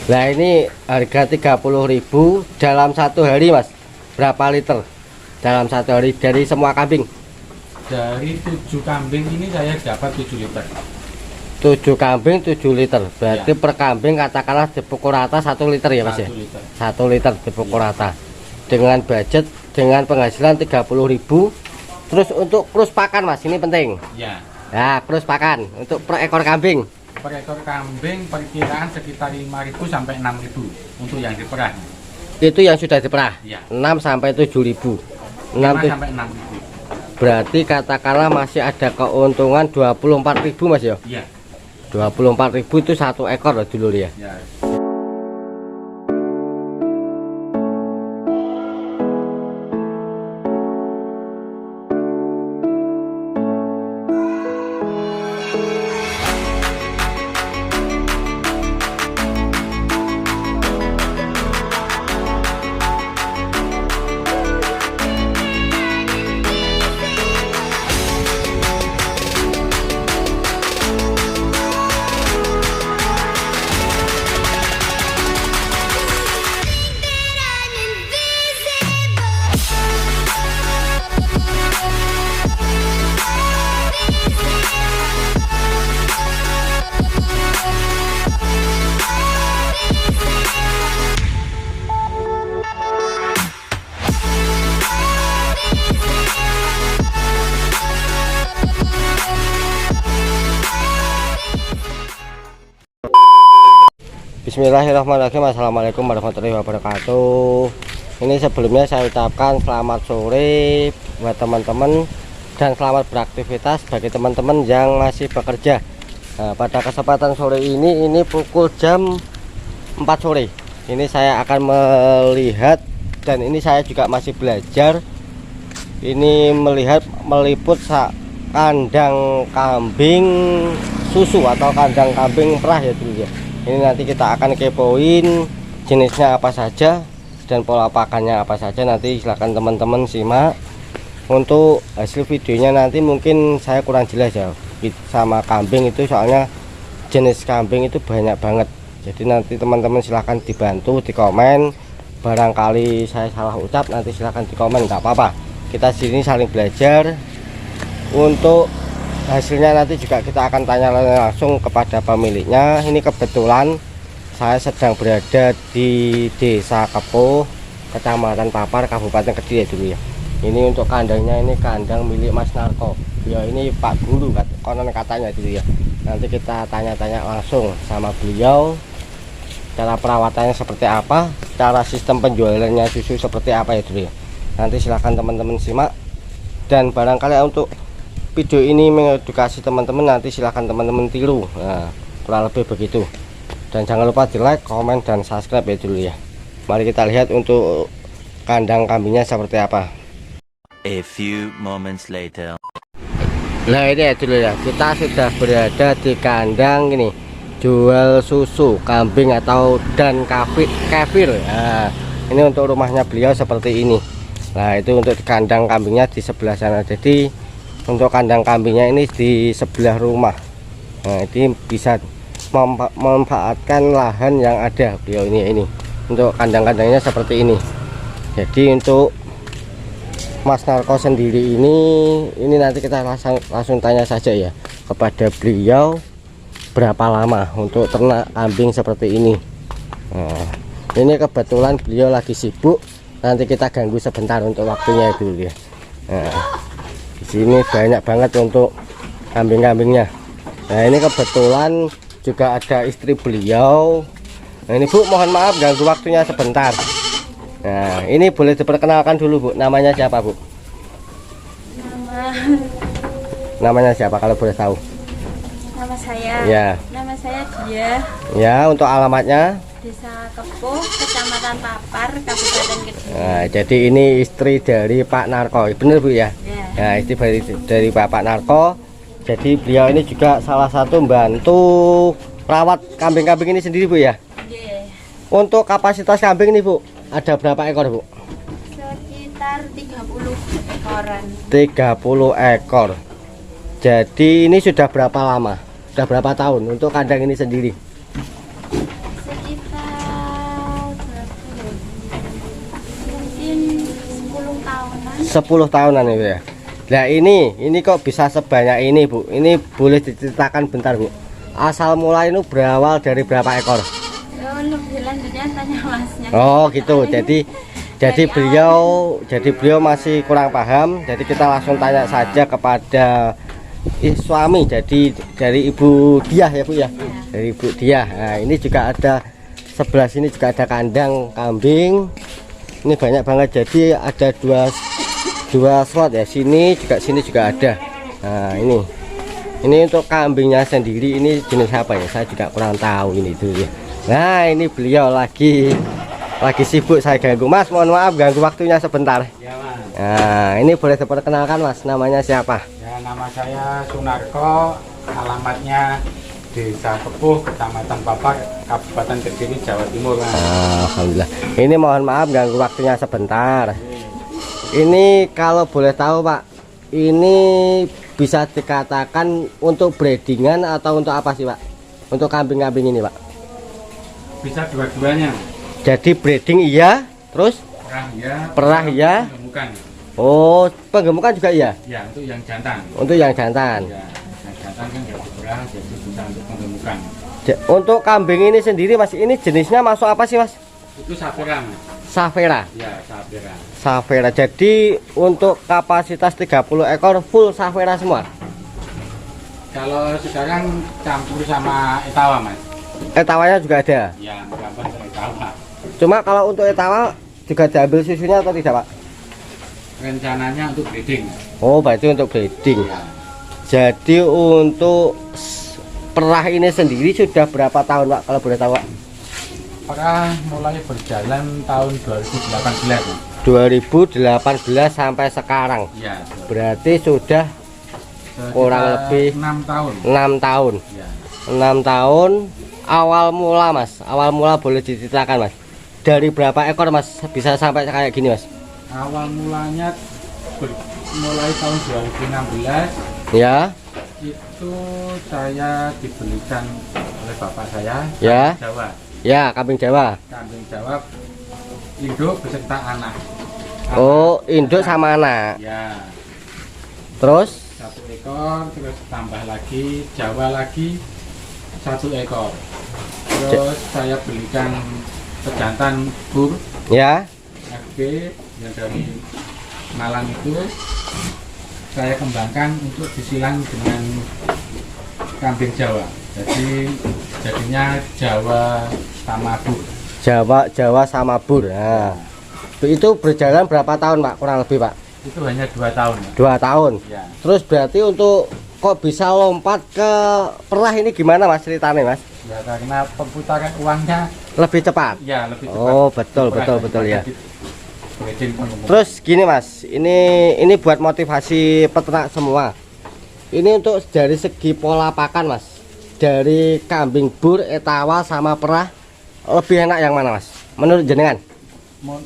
Nah ini harga 30.000 dalam satu hari Mas. Berapa liter dalam satu hari dari semua kambing? Dari 7 kambing ini saya dapat 7 liter. 7 kambing 7 liter. Berarti Ya. per kambing katakanlah dipukul rata 1 liter ya Mas 1 ya? liter. 1 liter dipukul Ya. rata. Dengan budget dengan penghasilan 30.000. Terus untuk krus pakan Mas, ini penting. Ya. Nah, krus pakan untuk per ekor kambing. Per ekor kambing perkiraan sekitar 5.000 sampai 6.000 untuk yang diperah. Itu yang sudah diperah. Ya. 6 sampai 7.000. 5 sampai 6.000. Berarti katakanlah masih ada keuntungan 24.000 Mas ya. Iya. 24.000 itu satu ekor loh dulu ya. Ya. Bismillahirrahmanirrahim. Assalamualaikum warahmatullahi wabarakatuh. Ini sebelumnya saya ucapkan selamat sore buat teman-teman dan selamat beraktivitas bagi teman-teman yang masih bekerja. Nah, pada kesempatan sore ini pukul jam 4 sore. Ini saya akan melihat, dan ini saya juga masih belajar. Ini meliput kandang kambing susu atau kandang kambing perah ya dulu ya. Ini nanti kita akan kepoin jenisnya apa saja dan pola pakannya apa saja. Nanti silahkan teman-teman simak. Untuk hasil videonya nanti mungkin saya kurang jelas ya sama kambing itu, soalnya jenis kambing itu banyak banget. Jadi nanti teman-teman silahkan dibantu di komen. Barangkali saya salah ucap, nanti silahkan di komen, nggak apa-apa. Kita sini saling belajar. Untuk hasilnya nanti juga kita akan tanya langsung kepada pemiliknya. Ini kebetulan saya sedang berada di Desa Kepuh, Kecamatan Papar, Kabupaten Kediri dulu ya. Ini untuk kandangnya, ini kandang milik Mas Narko. Ya ini Pak Guru konon katanya dulu ya. Nanti kita tanya-tanya langsung sama beliau. Cara perawatannya seperti apa, cara sistem penjualannya susu seperti apa ya dulu ya. Nanti silahkan teman-teman simak. Dan barangkali untuk video ini mengedukasi teman-teman, nanti silahkan teman-teman tiru. Nah, kurang lebih begitu. Dan jangan lupa di like, komen, dan subscribe ya dulu ya. Mari kita lihat untuk kandang kambingnya seperti apa. A few moments later. Nah ini ya dulu ya, kita sudah berada di kandang ini, jual susu kambing atau dan kefir. Nah, ini untuk rumahnya beliau seperti ini. Nah itu untuk kandang kambingnya di sebelah sana. Jadi untuk kandang kambingnya ini di sebelah rumah. Nah ini bisa memanfaatkan lahan yang ada beliau ini. Untuk kandang-kandangnya seperti ini. Jadi untuk Mas Narko sendiri ini nanti kita langsung tanya saja ya kepada beliau berapa lama untuk ternak kambing seperti ini. Nah, ini kebetulan beliau lagi sibuk, nanti kita ganggu sebentar untuk waktunya dulu ya. Nah, di sini banyak banget untuk kambing-kambingnya. Nah ini kebetulan juga ada istri beliau. Nah ini Bu, mohon maaf ganggu waktunya sebentar. Nah ini boleh diperkenalkan dulu Bu, namanya siapa Bu? Namanya siapa kalau boleh tahu? Nama saya. Ya. Nama saya Dia. Ya, untuk alamatnya Desa Kepuh, Kecamatan Papar, Kabupaten Kediri. Nah, jadi ini istri dari Pak Narko, bener Bu ya? Ya. Nah, istri dari Bapak Narko. Jadi beliau ini juga salah satu membantu rawat kambing-kambing ini sendiri Bu ya? Yeah. Untuk kapasitas kambing ini Bu, ada berapa ekor Bu? Sekitar 30 ekoran. 30 ekor. Jadi ini sudah berapa lama? Sudah berapa tahun untuk kandang ini sendiri? Sekitar tahunan Ibu ya. Nah ini kok bisa sebanyak ini Bu? Ini boleh diceritakan bentar Bu, asal mulai itu berawal dari berapa ekor? Lebih lanjutnya tanya masnya. Oh gitu, jadi beliau masih kurang paham, jadi kita langsung tanya saja kepada suami, jadi dari Ibu Diah ya Bu ya, dari Ibu Diah. Nah ini juga ada sebelah sini juga ada kandang kambing, ini banyak banget, jadi ada dua slot ya, sini juga ada. Nah ini untuk kambingnya sendiri, ini jenis apa ya, saya juga kurang tahu ini tuh ya. Nah ini beliau lagi sibuk, saya ganggu Mas, mohon maaf ganggu waktunya sebentar Ya Mas. Nah ini boleh diperkenalkan Mas, namanya siapa? Ya, nama saya Sunarko, alamatnya Desa Kepuh, Kecamatan Papar, Kabupaten Kediri, Jawa Timur Mas. Alhamdulillah, ini mohon maaf ganggu waktunya sebentar. Ini kalau boleh tahu Pak, ini bisa dikatakan untuk breedingan atau untuk apa sih Pak, untuk kambing-kambing ini Pak? Bisa dua-duanya. Jadi breeding iya, terus perah iya. Penggemukan. Oh, penggemukan juga iya? Ya, untuk yang jantan. Untuk yang jantan. Ya, yang jantan kan nggak diperah, jadi bisa untuk penggemukan. Untuk kambing ini sendiri Mas, ini jenisnya masuk apa sih Mas? Itu Safera Mas. Safera. Ya, Safera. Safera. Jadi untuk kapasitas 30 ekor full Safera semua? Kalau sekarang campur sama Etawa Mas. Etawanya juga ada? Ya, gambar Etawa. Cuma kalau untuk etawa juga diambil susunya atau tidak Pak? Rencananya untuk breeding. Oh berarti untuk breeding. Ya. Jadi untuk perah ini sendiri sudah berapa tahun Pak kalau boleh tahu Pak? Perah mulai berjalan tahun 2018 Mas. 2018 sampai sekarang. Ya, Berarti sudah kurang lebih 6 tahun. 6 tahun. Ya. 6 tahun. Awal mula Mas, awal mula boleh diceritakan Mas, dari berapa ekor Mas bisa sampai kayak gini Mas? Awal mulanya mulai tahun 2016 Ya. itu saya dibelikan oleh bapak saya Ya. Jawa. Ya, kambing Jawa. Kambing Jawa induk beserta anak. Oh, induk sama anak. Ya. Terus 1 ekor, terus tambah lagi Jawa lagi 1 ekor. Terus saya belikan pejantan bur ya. FB yang dari Malang itu saya kembangkan untuk disilang dengan kambing Jawa. Jadi jadinya Jawa sama bur. Jawa sama bur. Nah, itu berjalan berapa tahun Pak kurang lebih Pak? Itu hanya 2 tahun. 2 tahun. Ya. Terus berarti untuk kok bisa lompat ke perah ini gimana Mas ceritanya Mas? Ya karena perputaran uangnya Lebih cepat. ya lebih cepat. Oh betul ya. Terus gini Mas, ini buat motivasi peternak semua. Ini untuk dari segi pola pakan Mas, dari kambing bur, etawa sama perah, lebih enak yang mana Mas? Menurut jenengan?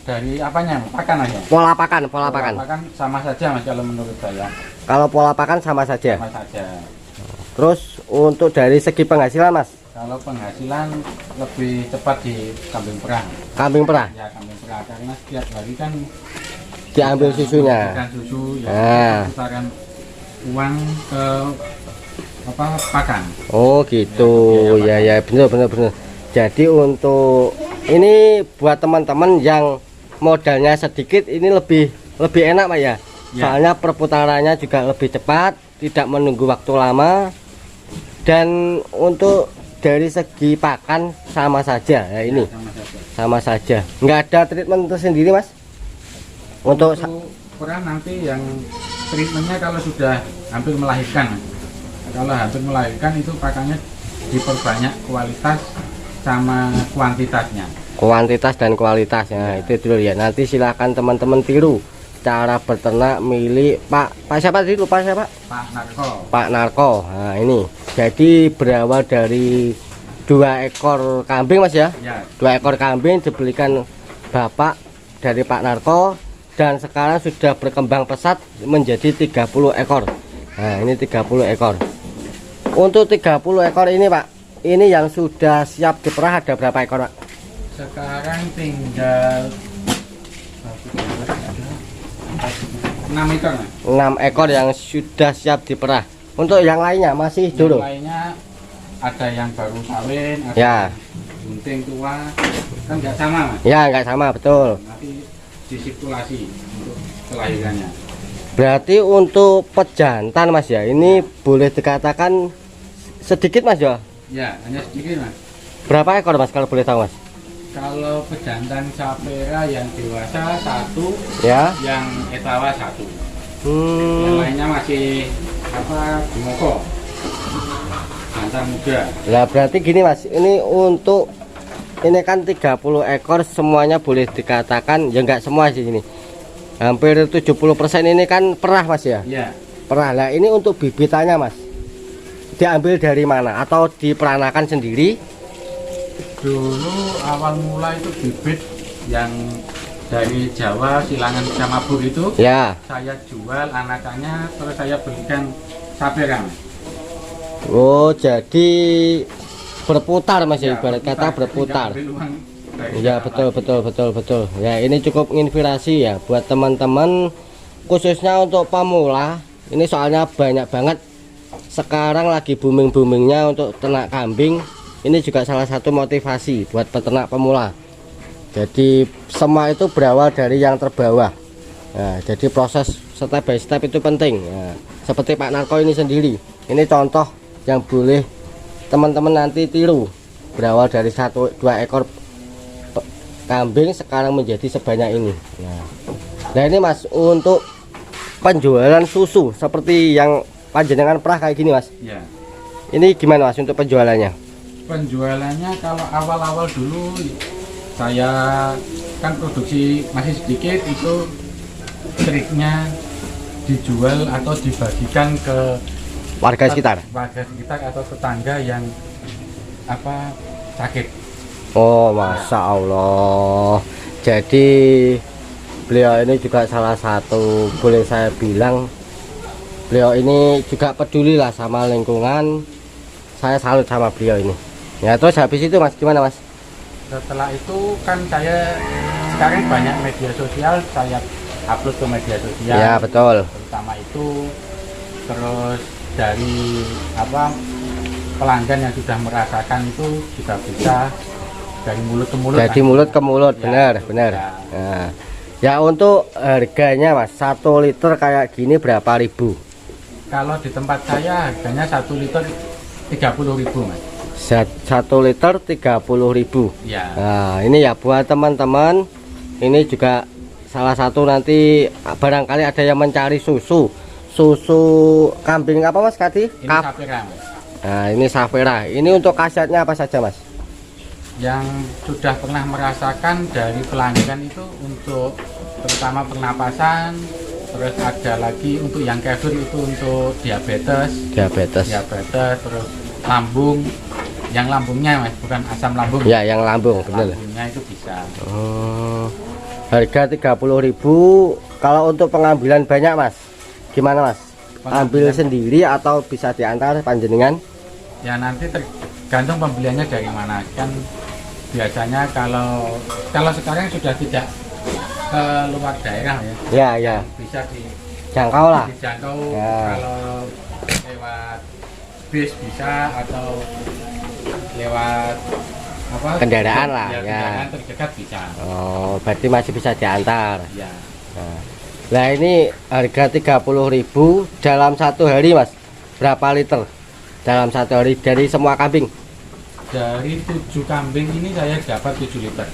Dari apanya? Pakan aja. Pola pakan. Pakan sama saja Mas kalau menurut saya. Kalau pola pakan sama saja. Sama saja. Terus untuk dari segi penghasilan Mas? Kalau penghasilan lebih cepat di kambing perah. Kambing perah? Ya kambing perah karena setiap hari kan diambil susunya. Kan susu ya. Nah. Putaran uang ke pakan. Oh gitu ya bener. Jadi untuk ini buat teman-teman yang modalnya sedikit ini lebih enak Pak ya. Soalnya perputarannya juga lebih cepat, tidak menunggu waktu lama, dan untuk dari segi pakan sama saja ya ini. Sama saja. Nggak ada treatment tersendiri Mas? Untuk perah nanti yang treatmentnya kalau sudah hampir melahirkan. Kalau hampir melahirkan itu pakannya diperbanyak kualitas sama kuantitasnya. Kuantitas dan kualitas ya, itu dulu ya. Nanti silakan teman-teman tiru cara beternak milik Pak siapa tadi lupa siapa? Pak Narko. Nah ini jadi berawal dari 2 ekor kambing Mas ya, 2 ekor kambing dibelikan bapak dari Pak Narko, dan sekarang sudah berkembang pesat menjadi 30 ekor. Nah ini 30 ekor. Untuk 30 ekor ini Pak, ini yang sudah siap diperah ada berapa ekor Pak? Sekarang tinggal 6 ekor Mas. 6 ekor yang sudah siap diperah. Untuk yang lainnya masih dulu. Yang lainnya ada yang baru kawin, ada Ya. yang bunting tua, kan nggak sama Mas. Ya, nggak sama, betul. Nanti disirkulasi untuk kelahirannya. Berarti untuk pejantan Mas ya, ini boleh dikatakan sedikit Mas ya. Ya, hanya sedikit Mas. Berapa ekor Mas kalau boleh tahu Mas? Kalau pejantan sapera yang dewasa 1, Ya. yang etawa 1. Yang lainnya masih bimoko. Jantan muda. Lah berarti gini Mas, ini untuk ini kan 30 ekor semuanya boleh dikatakan ya nggak semua sih ini. Hampir 70% ini kan perah Mas ya. Iya. Perah. Lah ini untuk bibitannya Mas. Diambil dari mana atau diperanakan sendiri? Dulu awal mula itu bibit yang dari Jawa Silangan Camabur itu Ya. saya jual anakannya, terus saya belikan sapera Mas. Oh, jadi berputar Mas ya, Ya, ibarat kata berputar. Tidak ambil uang dari Ya, Jawa betul. Ya, ini cukup inspirasi ya buat teman-teman khususnya untuk pemula. Ini soalnya banyak banget sekarang lagi booming-boomingnya untuk ternak kambing. Ini juga salah satu motivasi buat peternak pemula. Jadi semua itu berawal dari yang terbawah. Nah, jadi proses step by step itu penting. Nah, seperti Pak Narko ini sendiri. Ini contoh yang boleh teman-teman nanti tiru. Berawal dari 1-2 ekor kambing sekarang menjadi sebanyak ini. Nah ini Mas, untuk penjualan susu seperti yang panjenengan perah kayak gini Mas. Ya. Ini gimana Mas untuk penjualannya? Penjualannya kalau awal-awal dulu saya kan produksi masih sedikit, itu triknya dijual atau dibagikan ke Warga sekitar. warga sekitar atau tetangga yang sakit. Oh, Masya Allah. Jadi beliau ini juga salah satu, boleh saya bilang, beliau ini juga peduli lah sama lingkungan. Saya salut sama beliau ini. Ya terus habis itu Mas gimana Mas? Setelah itu kan saya sekarang banyak media sosial, saya upload ke media sosial. Ya betul. Terutama itu, terus dari pelanggan yang sudah merasakan itu juga bisa dari mulut ke mulut. Jadi mulut ke mulut, benar. Ya. Nah, ya untuk harganya Mas, 1 liter kayak gini berapa ribu? Kalau di tempat saya harganya 1 liter 30.000 Mas. 1 liter 30.000. Ya. Nah ini ya buat teman-teman, ini juga salah satu nanti barangkali ada yang mencari susu kambing apa Mas tadi? Ini sapera Mas. Nah ini sapera. Ini untuk khasiatnya apa saja Mas? Yang sudah pernah merasakan dari pelanggan itu untuk terutama pernapasan, terus ada lagi untuk yang kefir itu untuk diabetes, terus lambung, yang lambungnya Mas, bukan asam lambung. Ya yang lambung, bener. Lambungnya itu bisa. Harga 30.000. Kalau untuk pengambilan banyak Mas, gimana Mas? Ambil sendiri atau bisa diantar panjenengan? Ya nanti tergantung pembeliannya dari mana. Kan biasanya kalau sekarang sudah tidak ke luar daerah ya. Ya. Bisa Jangkau lah. dijangkau Ya. kalau lewat bis bisa, atau lewat Kendaraan lah, ya. kendaraan terdekat bisa. Oh, berarti masih bisa diantar. Ya. Nah ini harga 30.000 dalam 1 hari Mas. Berapa liter dalam 1 hari dari semua kambing? Dari 7 kambing ini saya dapat 7 liter.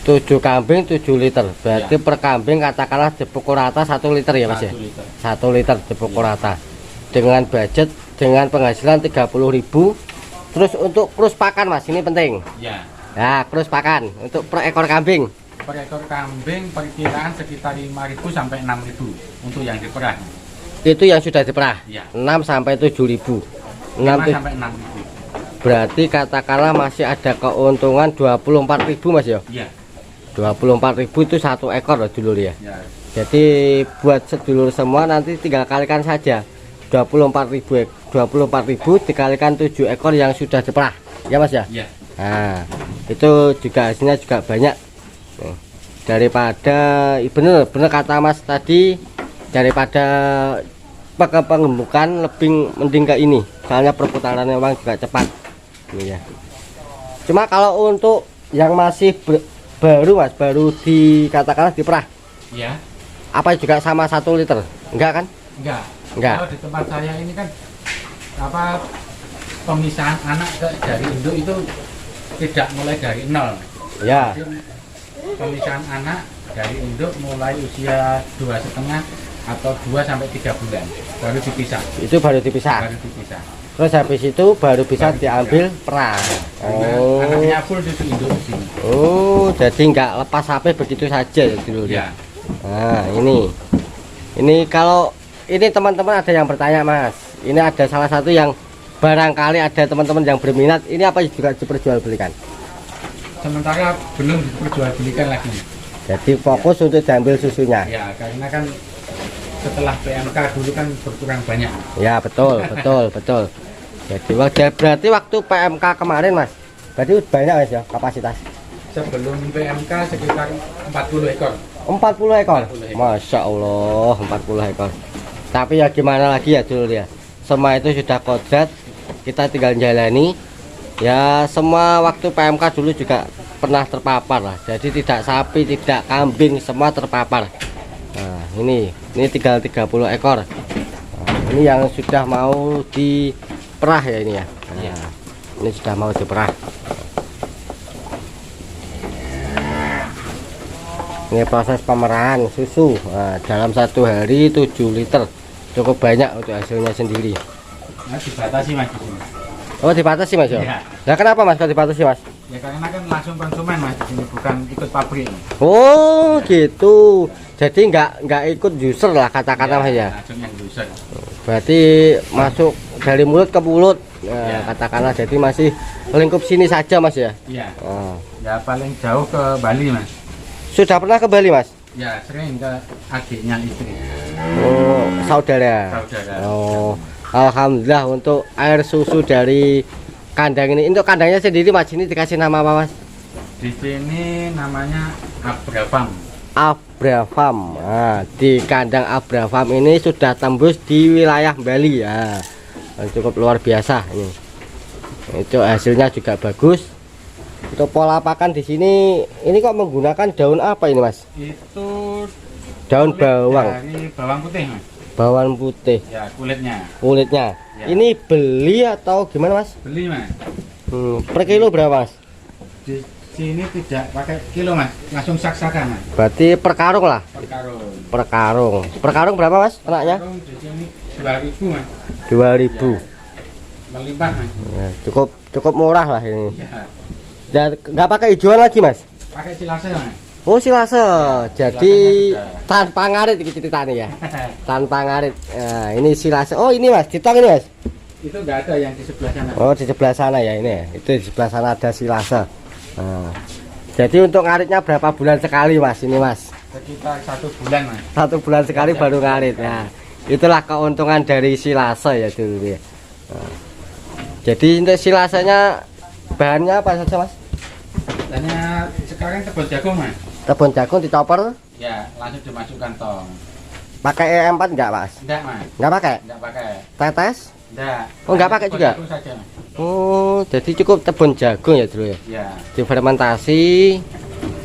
7 kambing 7 liter. Berarti Ya. per kambing katakanlah dipukul rata 1 liter ya Mas ya? 1 liter. 1 liter dipukul rata. Dengan budget, dengan penghasilan 30.000. Terus untuk krus pakan Mas, ini penting. Ya. Nah, krus pakan untuk per ekor kambing. Per ekor kambing perkiraan sekitar 5.000 sampai 6.000 untuk yang diperah. Itu yang sudah diperah. Ya. 6 sampai 7.000. 5 sampai 6.000. Berarti katakanlah masih ada keuntungan 24.000 Mas ya. Iya. 24.000 itu 1 ekor loh dulur ya. Ya. Jadi buat sedulur semua nanti tinggal kalikan saja. 24.000 dikalikan 7 ekor yang sudah diperah. Ya Mas ya. Iya. Nah, itu juga hasilnya juga banyak. Daripada bener kata Mas tadi, daripada pakai pengembukan lebih mending ke ini, soalnya perputarannya memang juga cepat ini ya. Cuma kalau untuk yang masih baru mas, baru dikatakanlah diperah Ya. apa juga sama 1 liter? Enggak kan? Enggak. Kalau di tempat saya ini kan apa pemisahan anak dari induk itu tidak mulai dari 0. Ya. Jadi, pemisahan anak dari induk mulai usia 2,5 atau 2 sampai 3 bulan baru dipisah. Itu baru dipisah. Baru dipisah. Terus habis itu baru bisa diambil perah. Oh. Anaknya full di induk di sini. Oh, jadi nggak lepas HP begitu saja ya dulu. Ya. Nah, ini kalau ini teman-teman ada yang bertanya mas, ini ada salah satu yang barangkali ada teman-teman yang berminat, ini apa juga diperjualbelikan? Sementara belum diperjualbelikan lagi. Jadi fokus untuk diambil susunya. Ya, karena kan setelah PMK dulu kan berkurang banyak. Ya betul, betul. Jadi berarti waktu PMK kemarin mas, berarti banyak mas ya kapasitas? Sebelum PMK sekitar 40 ekor. 40 ekor? 40 ekor. Masya Allah 40 ekor. Tapi ya gimana lagi ya dulu ya, semua itu sudah kodrat, kita tinggal jalani. Ya semua waktu PMK dulu juga pernah terpapar lah. Jadi tidak sapi, tidak kambing, semua terpapar. Nah ini tinggal 30 ekor. Nah, ini yang sudah mau diperah ya ini ya. Nah, ini sudah mau diperah. Ini proses pemerahan susu. Nah, dalam 1 hari 7 liter, cukup banyak untuk hasilnya sendiri. Nah, dibatasi mas di sini. Oh dibatasi mas ya? Iya. Nah kenapa mas kalau dibatasi mas? Ya karena kan langsung konsumen mas di sini, bukan ikut pabrik. Oh gitu. Jadi nggak ikut user lah kata-kata mas ya. Langsung yang user. Berarti masuk dari mulut ke mulut. Nah, Ya. katakanlah jadi masih lingkup sini saja mas ya. Iya. Oh. Ya paling jauh ke Bali mas. Sudah pernah ke Bali mas? Ya sering ke adiknya istri. Oh saudara. Saudara. Oh alhamdulillah untuk air susu dari kandang ini. Untuk kandangnya sendiri mas ini dikasih nama apa mas? Di sini namanya Abrafarm. Abrafarm. Nah, di kandang Abrafarm ini sudah tembus di wilayah Bali ya. Cukup luar biasa ini. Itu hasilnya juga bagus. Untuk pola pakan di sini ini kok menggunakan daun apa ini mas? Itu Daun kulit bawang. dari bawang putih mas. Bawang putih. Ya kulitnya. Kulitnya. Ya. Ini beli atau gimana mas? Beli mas. Per kilo berapa mas? Di sini tidak pakai kilo mas, langsung sak-sakan mas. Berarti per karung lah. Per karung. Per karung. Per karung berapa mas enaknya? Karung di sini 2.000 mas. 2000. Melimpah mas. Ya, cukup murah lah ini. Ya. Dan nggak pakai hijauan lagi mas? Pakai silase mas. Oh silase. Jadi Silasenya tanpa ngarit iki ceritanya ya. Tanpa ngarit. Nah, ini silase. Oh ini mas, ditong ini mas. Itu enggak ada yang di sebelah sana. Oh di sebelah sana ya ini. Itu di sebelah sana ada silase. Nah, jadi untuk ngaritnya berapa bulan sekali mas ini mas? Sekitar 1 bulan mas. 1 bulan sekali baru ngarit. Nah, itulah keuntungan dari silase ya dulu ya. Nah, jadi untuk silasenya bahannya apa saja mas? Hanya sekarang tebal jagung mas. Tebon jagung dicopper, Ya langsung dimasukkan tong. pakai E4 enggak mas? Enggak mas. Enggak pakai? Enggak pakai. Tetes? Enggak. Oh, enggak pakai Tebal juga? jagung saja mas. Oh jadi cukup tebon jagung ya dulu ya. Ya. Difermentasi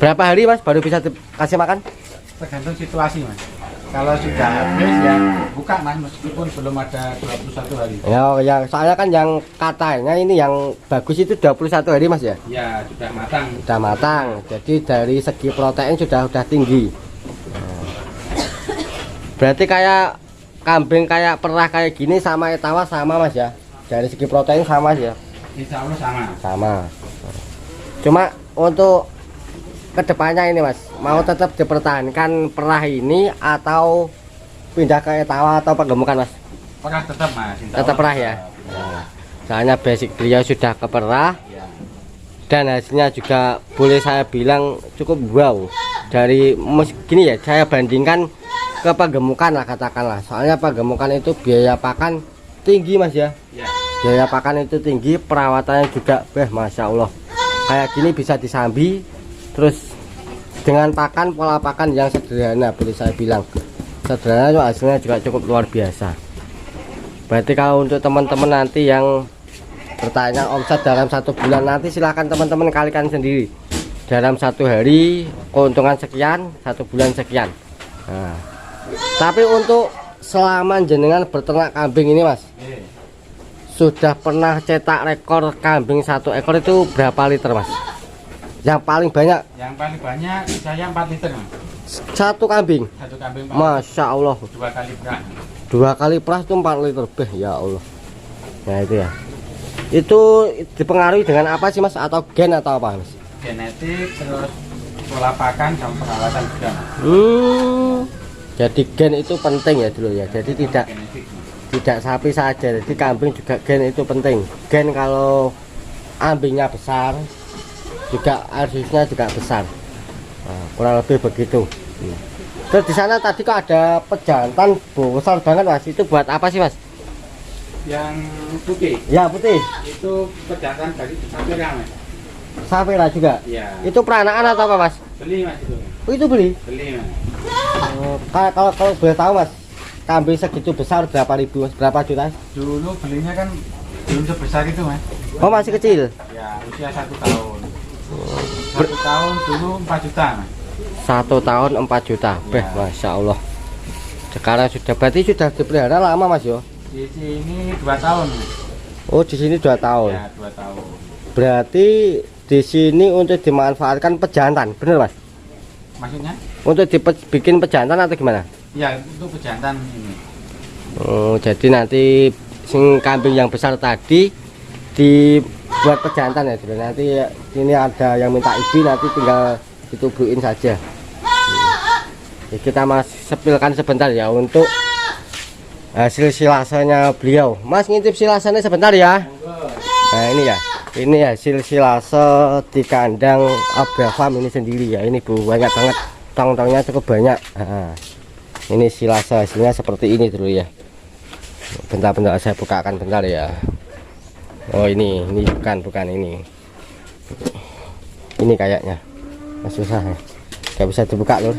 berapa hari mas baru bisa dikasih makan? Tergantung situasi mas. Kalau sudah habis ya buka mas, meskipun belum ada 21 hari. Ya yang soalnya kan yang katanya ini yang bagus itu 21 hari mas ya. Ya sudah matang. Sudah matang. Jadi dari segi protein sudah tinggi. Nah, berarti kayak kambing kayak perah kayak gini sama etawa sama mas ya. Dari segi protein sama ya. Insya Allah sama. Sama. Cuma untuk kedepannya ini mas, mau tetap dipertahankan perah ini atau pindah ke etawa atau penggemukan mas? Perah tetap mas. Insya Tetap Allah perah ya. Nah, soalnya basic beliau sudah ke perah Ya. dan hasilnya juga boleh saya bilang cukup wow. Dari gini ya, saya bandingkan ke penggemukan lah katakanlah. Soalnya penggemukan itu biaya pakan tinggi mas ya. Ya. Biaya pakan itu tinggi, perawatannya juga masya Allah. Kayak gini bisa disambi, terus dengan pakan pola pakan yang sederhana boleh saya bilang. sederhana, cuma hasilnya juga cukup luar biasa. Berarti kalau untuk teman-teman nanti yang bertanya omset dalam 1 bulan, nanti silahkan teman-teman kalikan sendiri. Dalam 1 hari keuntungan sekian, 1 bulan sekian. Nah, tapi untuk selama jenengan berternak kambing ini Mas, sudah pernah cetak rekor kambing 1 ekor itu berapa liter Mas? Yang paling banyak? Yang paling banyak saya 4 liter Mas. 1 kambing? 1 kambing 4 Masya Allah. 2 kali perah. 2 kali perah itu 4 liter lebih, ya Allah. Nah itu ya. Itu dipengaruhi dengan apa sih Mas? Atau gen atau apa Mas? Genetik, terus pola pakan sama perawatan juga Mas. Jadi gen itu penting ya dulu ya. Jadi Genetik, Mas. tidak sapi saja, jadi kambing juga gen itu penting. Gen kalau ambingnya besar, juga harusnya juga besar. Nah, kurang lebih begitu. Terus di sana tadi kok ada pejantan besar banget Mas. Itu buat apa sih Mas? Yang putih Ya putih. itu pejantan dari Sapira Mas. Sapira juga. Iya. Itu peranaan atau apa Mas? Beli Mas itu. Oh, itu beli. Beli Mas. Kalau boleh tahu Mas, kambing segitu besar berapa ribu Mas? Berapa juta? Dulu belinya kan belum sebesar itu Mas. Oh masih kecil. Ya usia 1 tahun. 1 tahun dulu 4 juta Mas. 1 tahun 4 juta. Ya. Masya Allah. Sekarang sudah, berarti sudah dipelihara lama Mas yo? Di sini 2 tahun Mas. Oh di sini 2 tahun. Ya 2 tahun. Berarti di sini untuk dimanfaatkan pejantan, bener Mas? Maksudnya? Untuk dibikin pejantan atau gimana? Ya untuk pejantan ini. Oh, jadi nanti sing kambing yang besar tadi dibuat pejantan ya. Jadi nanti ini ada yang minta ibi, nanti tinggal ditubuhin saja. Ya, kita masih sepilkan sebentar ya untuk hasil silasanya beliau. Mas ngintip silasannya sebentar ya. Nah ini ya, ini hasil silase di kandang Abra Farm ini sendiri ya. Ini Bu, banyak banget, tong-tongnya cukup banyak. Nah, ini silase hasilnya seperti ini dulu ya. Bentar-bentar saya bukakan bentar ya. Oh ini bukan ini. Ini kayaknya susah ya. Gak bisa dibuka lur.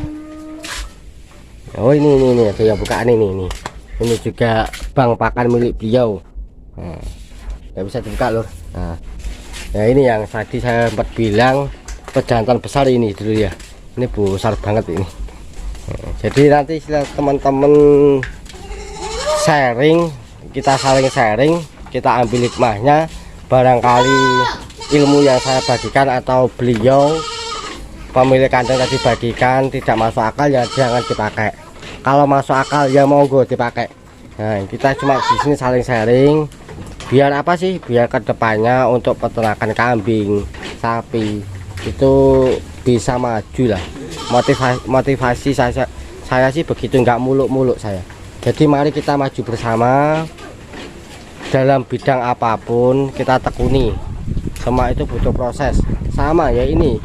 Oh ini ada yang bukaan ini. Ini juga bang pakan milik beliau. Nah, gak bisa dibuka lur. Nah, ya ini yang tadi saya sempat bilang pejantan besar ini dulu ya. Ini besar banget ini. Nah, jadi nanti teman-teman sharing, kita saling sharing, kita ambil hikmahnya. Barangkali ilmu yang saya bagikan atau beliau pemilik kandang tadi bagikan tidak masuk akal, ya jangan dipakai. Kalau masuk akal ya monggo dipakai. Nah kita cuma di sini saling sharing, biar apa sih, biar kedepannya untuk peternakan kambing, sapi itu bisa maju lah. Motivasi saya sih begitu, nggak muluk-muluk saya. Jadi mari kita maju bersama dalam bidang apapun, kita tekuni. Semua itu butuh proses. Sama ya ini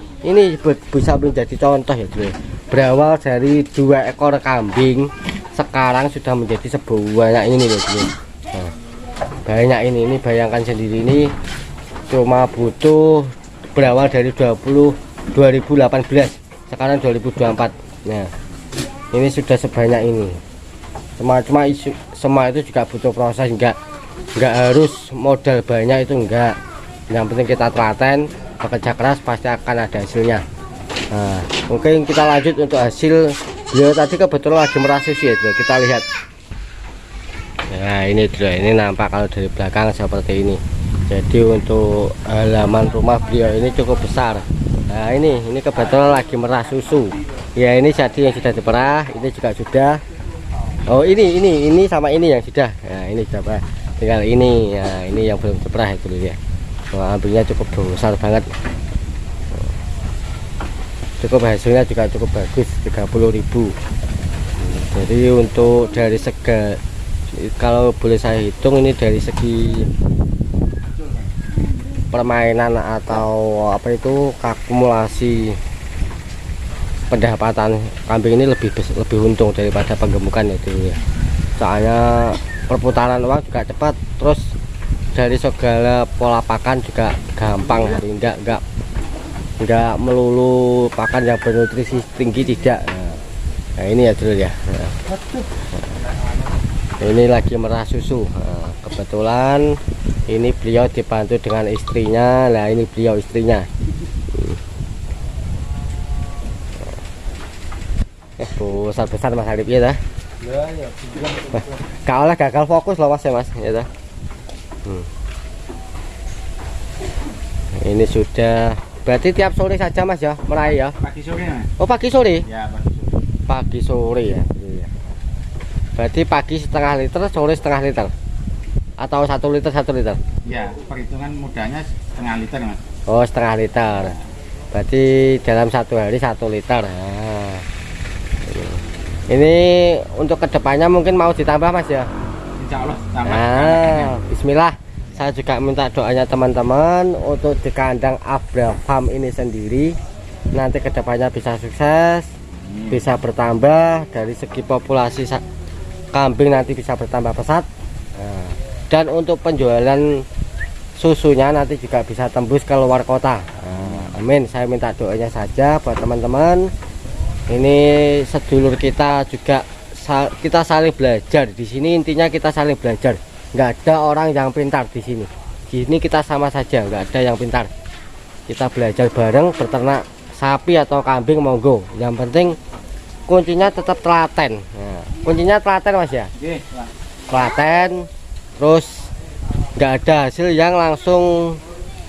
bisa menjadi contoh ya dulu. Berawal dari 2 ekor kambing, sekarang sudah menjadi sebanyak ini loh dulu. Nah, banyak ini bayangkan sendiri, ini cuma butuh berawal dari 2018, sekarang 2024. Nah ini sudah sebanyak ini. Semua itu juga butuh proses, enggak harus modal banyak, itu enggak. Yang penting kita telaten, bekerja keras, pasti akan ada hasilnya. Nah, mungkin kita lanjut untuk hasil. Beliau tadi kebetulan lagi merah susu ya, kita lihat. Nah ini dulu, ini nampak kalau dari belakang seperti ini. Jadi untuk halaman rumah beliau ini cukup besar. Nah ini kebetulan lagi merah susu. Ya ini jadi yang sudah diperah, ini juga sudah. Oh ini sama ini yang sudah. Nah ini sudah, tinggal ini. Nah ini yang belum diperah itu ya. Wah, ambilnya cukup besar banget. Cukup hasilnya juga cukup bagus, 30.000. Jadi untuk dari segi, kalau boleh saya hitung, ini dari segi permainan atau apa itu akumulasi pendapatan kambing ini lebih untung daripada penggemukan itu ya. Soalnya perputaran uang juga cepat, terus dari segala pola pakan juga gampang, enggak melulu pakan yang bernutrisi tinggi, tidak. Nah, Nah ini ya dulu ya. Nah, ini lagi merah susu. Nah, kebetulan ini beliau dibantu dengan istrinya. Nah ini beliau istrinya. Besar-besar Mas Arif ya dah. Ya. Kau lah gagal fokus loh Mas ya Mas ya dah. Ini sudah berarti tiap sore saja Mas ya meraih ya. Pagi sore Mas. Oh pagi sore. Ya pagi sore. Pagi sore ya. Iya. Berarti pagi setengah liter, sore setengah liter, atau 1 liter 1 liter. Ya perhitungan mudahnya setengah liter Mas. Oh setengah liter. Berarti dalam 1 hari 1 liter. Nah, ini untuk kedepannya mungkin mau ditambah Mas ya. Insya Allah tambah. Nah, Bismillah. Saya juga minta doanya teman-teman untuk di kandang Abra Farm ini sendiri nanti kedepannya bisa sukses, bisa bertambah dari segi populasi kambing nanti bisa bertambah pesat. Nah, dan untuk penjualan susunya nanti juga bisa tembus ke luar kota. Nah, amin. Saya minta doanya saja buat teman-teman. Ini sedulur kita juga kita saling belajar di sini, intinya kita saling belajar. Nggak ada orang yang pintar di sini. Di sini kita sama saja, nggak ada yang pintar. Kita belajar bareng beternak sapi atau kambing monggo. Yang penting kuncinya tetap telaten. Nah, kuncinya telaten Mas ya. Telaten, terus nggak ada hasil yang langsung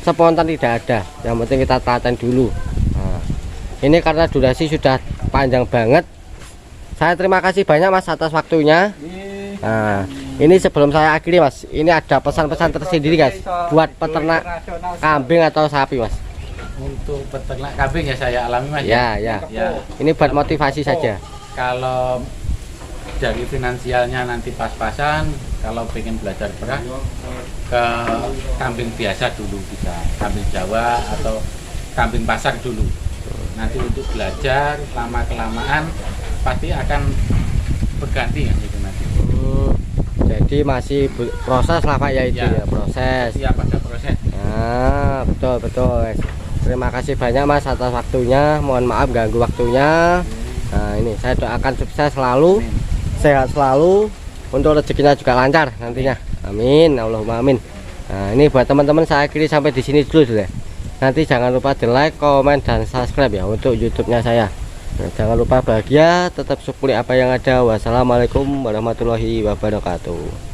spontan, tidak ada. Yang penting kita telaten dulu. Nah, ini karena durasi sudah panjang banget. Saya terima kasih banyak Mas atas waktunya. Nah, ini sebelum saya akhiri Mas, ini ada pesan-pesan tersendiri guys buat peternak kambing atau sapi Mas. Untuk peternak kambing ya saya alami Mas. Ya. Ini buat motivasi saja. Kalau dari finansialnya nanti pas-pasan, kalau pengen belajar perah ke kambing biasa dulu bisa, kambing Jawa atau kambing pasar dulu. Nanti untuk belajar lama-kelamaan pasti akan berganti ya gitu nanti. Jadi masih proses lah Pak ya itu ya, proses. Iya pada proses. Nah, betul. Terima kasih banyak Mas atas waktunya. Mohon maaf ganggu waktunya. Nah, ini saya doakan sukses selalu, sehat selalu, untuk rezekinya juga lancar nantinya. Amin, Allahumma amin. Nah, ini buat teman-teman saya akhiri sampai di sini dulu deh. Nanti jangan lupa di like, komen, dan subscribe ya untuk YouTube-nya saya. Nah, jangan lupa bahagia, tetap syukuri apa yang ada. Wassalamualaikum warahmatullahi wabarakatuh.